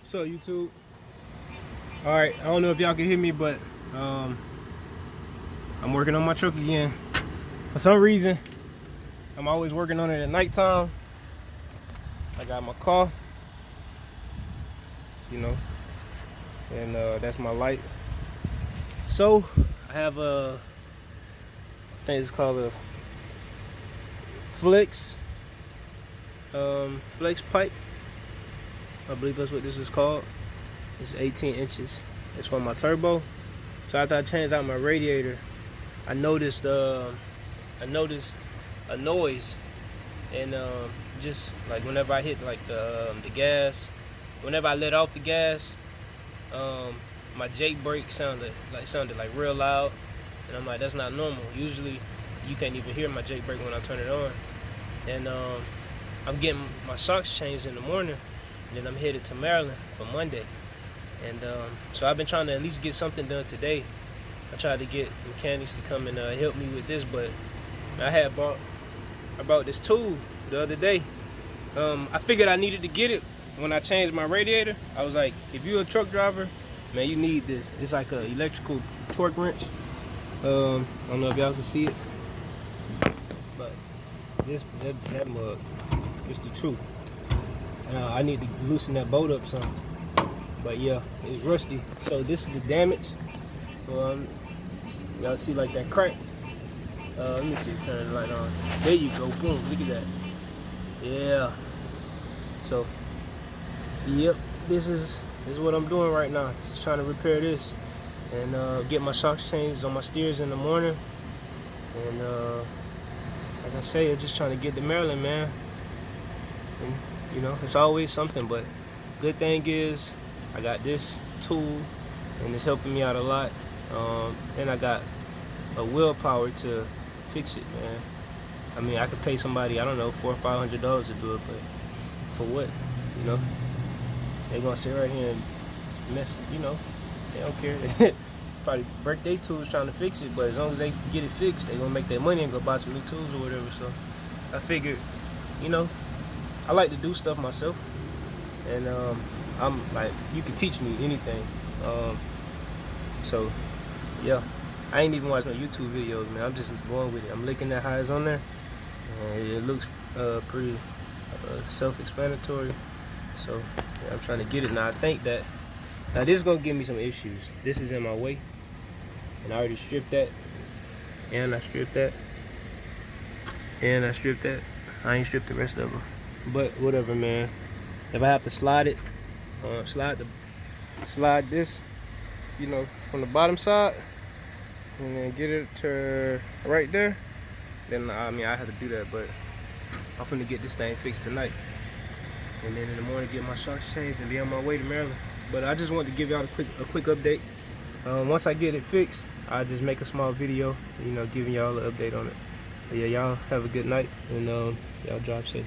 What's up, YouTube? Alright, I don't know if y'all can hear me, but I'm working on my truck again. For some reason, I'm always working on it at nighttime. I got my car, you know, and that's my lights. So, I have I think it's called a Flex pipe. I believe that's what this is called. It's 18 inches. It's for my turbo. So after I changed out my radiator, I noticed a noise, and just like whenever I hit like the gas, whenever I let off the gas, my Jake brake sounded like real loud, and I'm like, that's not normal. Usually, you can't even hear my Jake brake when I turn it on. And I'm getting my shocks changed in the morning, and then I'm headed to Maryland for Monday. And so I've been trying to at least get something done today. I tried to get mechanics to come and help me with this, but I bought this tool the other day. I figured I needed to get it when I changed my radiator. I was like, if you're a truck driver, man, you need this. It's like an electrical torque wrench. I don't know if y'all can see it, but that mug, it's the truth. I need to loosen that bolt up some. But yeah, it's rusty. So this is the damage. Y'all see like that crack? Let me see, turn the light on. There you go, boom, look at that. Yeah. So, yep, this is what I'm doing right now. Just trying to repair this and get my shocks changed on my steers in the morning. And like I say, I'm just trying to get to Maryland, man. And you know, it's always something, but good thing is I got this tool and it's helping me out a lot. And I got a willpower to fix it, man. I mean, I could pay somebody, I don't know, $400 or $500 to do it, but for what? You know, they're gonna sit right here and mess. You know, they don't care. Probably break their tools trying to fix it, but as long as they get it fixed, they're gonna make their money and go buy some new tools or whatever. So I figured, you know, I like to do stuff myself, and I'm like, you can teach me anything. So yeah, I ain't even watched my YouTube videos, man. I'm just going with it. I'm looking at how it's on there, and it looks pretty self-explanatory. So yeah, I'm trying to get it now. I think that now this is gonna give me some issues. This is in my way, and I already stripped that, and I stripped that, and I stripped that. I ain't stripped the rest of them, but whatever, man. If I have to slide it, slide this, you know, from the bottom side, and then get it to right there, then I mean I have to do that. But I'm finna get this thing fixed tonight, and then in the morning get my shocks changed and be on my way to Maryland. But I just wanted to give y'all a quick update. Once I get it fixed, I'll just make a small video, you know, giving y'all an update on it. But yeah, y'all have a good night, and y'all drive safe.